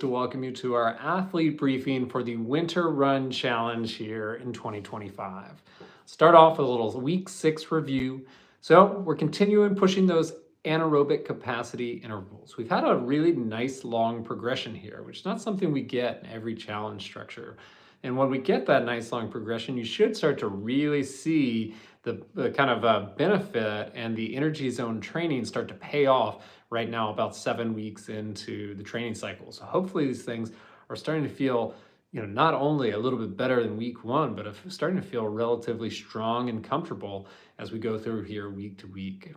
to welcome you to our athlete briefing for the Winter Run Challenge here in 2025. Start off with a little week 6 review. So we're continuing pushing those anaerobic capacity intervals. We've had a really nice long progression here, which is not something we get in every challenge structure. And when we get that nice long progression, you should start to really see the kind of benefit and the energy zone training start to pay off right now, about 7 weeks into the training cycle. So hopefully these things are starting to feel, not only a little bit better than week 1, but starting to feel relatively strong and comfortable as we go through here week to week.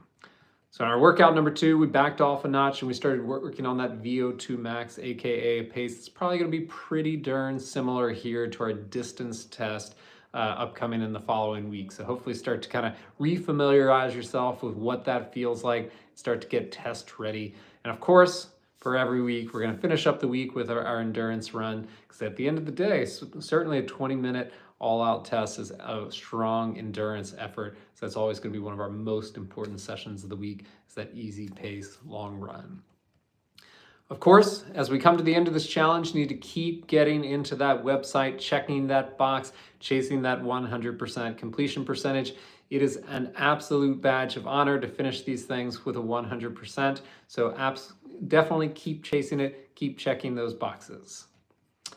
So in our workout number 2, we backed off a notch and we started working on that VO2 max, AKA a pace that's probably going to be pretty darn similar here to our distance test upcoming in the following week. So hopefully start to kind of refamiliarize yourself with what that feels like, start to get test ready. And of course, for every week, we're going to finish up the week with our endurance run, because at the end of the day, certainly a 20-minute all-out test is a strong endurance effort. So that's always going to be one of our most important sessions of the week, is that easy pace long run. Of course, as we come to the end of this challenge, you need to keep getting into that website, checking that box, chasing that 100% completion percentage. It is an absolute badge of honor to finish these things with a 100%. So definitely keep chasing it, keep checking those boxes. A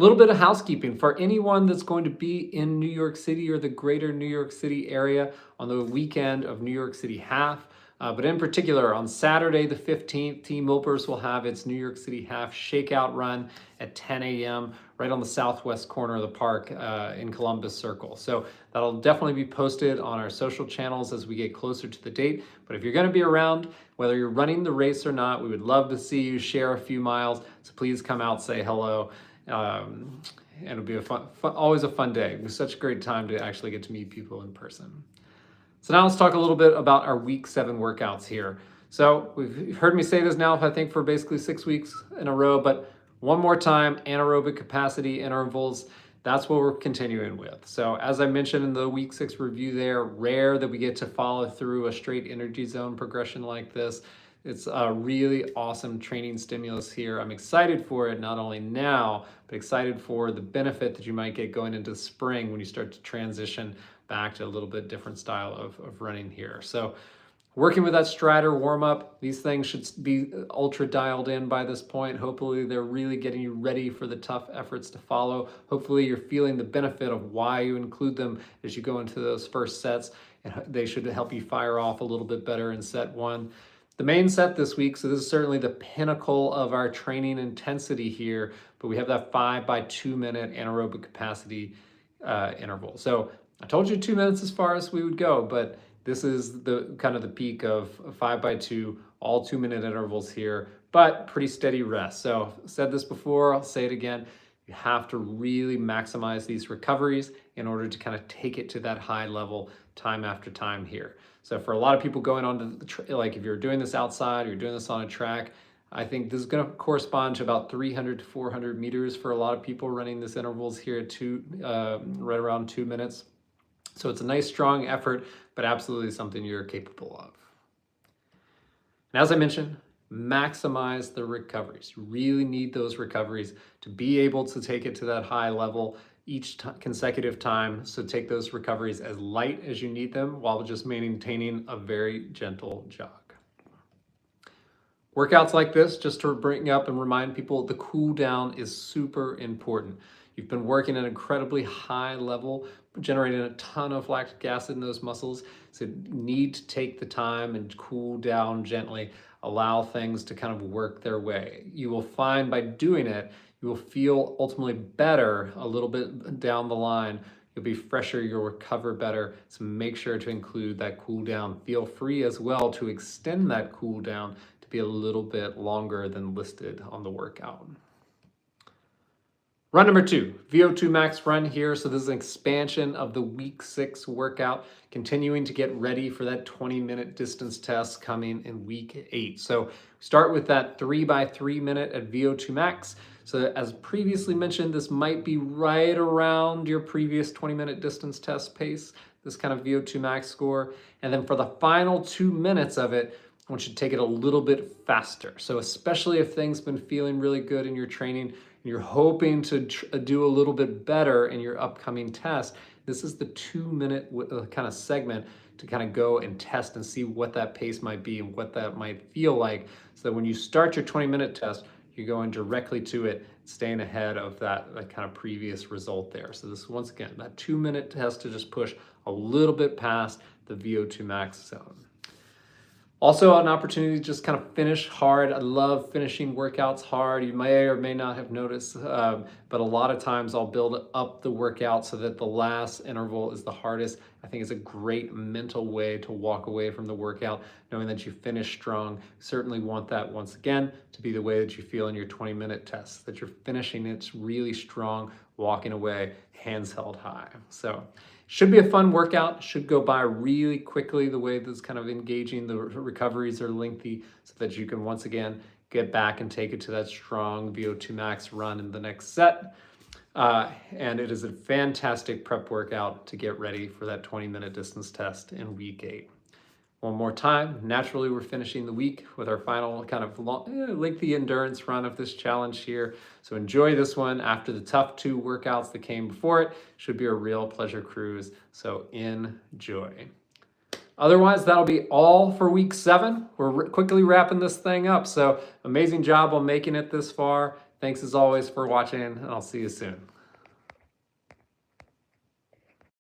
little bit of housekeeping for anyone that's going to be in New York City or the greater New York City area on the weekend of New York City Half. But in particular, on Saturday the 15th, Team Wilpers will have its New York City Half Shakeout Run at 10 a.m. right on the southwest corner of the park in Columbus Circle. So that'll definitely be posted on our social channels as we get closer to the date. But if you're going to be around, whether you're running the race or not, we would love to see you share a few miles. So please come out, say hello. And it'll be always a fun day. It was such a great time to actually get to meet people in person. So now let's talk a little bit about our week 7 workouts here. So you've heard me say this now, I think, for basically 6 weeks in a row, but one more time, anaerobic capacity intervals, that's what we're continuing with. So as I mentioned in the week 6 review there, rare that we get to follow through a straight energy zone progression like this. It's a really awesome training stimulus here. I'm excited for it, not only now, but excited for the benefit that you might get going into spring when you start to transition back to a little bit different style of running here. So working with that Strider warm-up, these things should be ultra dialed in by this point. Hopefully they're really getting you ready for the tough efforts to follow. Hopefully you're feeling the benefit of why you include them as you go into those first sets, and they should help you fire off a little bit better in set 1. The main set this week, so this is certainly the pinnacle of our training intensity here, but we have that 5 by 2 minute anaerobic capacity interval. So I told you 2 minutes as far as we would go, but this is the kind of the peak of 5 by 2, all 2 minute intervals here, but pretty steady rest. So I said this before, I'll say it again. You have to really maximize these recoveries in order to kind of take it to that high level time after time here. So for a lot of people going on to like if you're doing this outside or you're doing this on a track, I think this is going to correspond to about 300 to 400 meters for a lot of people running this intervals here at right around 2 minutes. So it's a nice strong effort, but absolutely something you're capable of. And as I mentioned, maximize the recoveries. You really need those recoveries to be able to take it to that high level each consecutive time. So take those recoveries as light as you need them while just maintaining a very gentle jog. Workouts like this, just to bring up and remind people, the cool down is super important. You've been working at an incredibly high level, generating a ton of lactic acid in those muscles. So you need to take the time and cool down gently, allow things to kind of work their way. You will find by doing it, you will feel ultimately better a little bit down the line. You'll be fresher, you'll recover better. So make sure to include that cool down. Feel free as well to extend that cool down to be a little bit longer than listed on the workout. Run number 2, VO2 max run here. So this is an expansion of the week 6 workout, continuing to get ready for that 20-minute distance test coming in week 8. So start with that 3 by 3 minute at VO2 max. So as previously mentioned, this might be right around your previous 20-minute distance test pace, this kind of VO2 max score. And then for the final 2 minutes of it, I want you to take it a little bit faster. So especially if things been feeling really good in your training and you're hoping to do a little bit better in your upcoming test, this is the 2-minute kind of segment to kind of go and test and see what that pace might be and what that might feel like, so that when you start your 20-minute test, you're going directly to it, staying ahead of that kind of previous result there. So this, once again, that 2-minute test to just push a little bit past the VO2 max zone. Also, an opportunity to just kind of finish hard. I love finishing workouts hard. You may or may not have noticed, but a lot of times I'll build up the workout so that the last interval is the hardest. I think it's a great mental way to walk away from the workout, knowing that you finish strong. Certainly want that, once again, to be the way that you feel in your 20-minute test, that you're finishing it really strong, walking away, hands held high. So should be a fun workout, should go by really quickly the way that's kind of engaging. The recoveries are lengthy so that you can once again get back and take it to that strong VO2 max run in the next set. And it is a fantastic prep workout to get ready for that 20-minute distance test in week 8. One more time, naturally we're finishing the week with our final kind of lengthy endurance run of this challenge here. So enjoy this one after the tough 2 workouts that came before it. Should be a real pleasure cruise, so enjoy. Otherwise, that'll be all for week 7. We're quickly wrapping this thing up, so amazing job on making it this far. Thanks as always for watching, and I'll see you soon.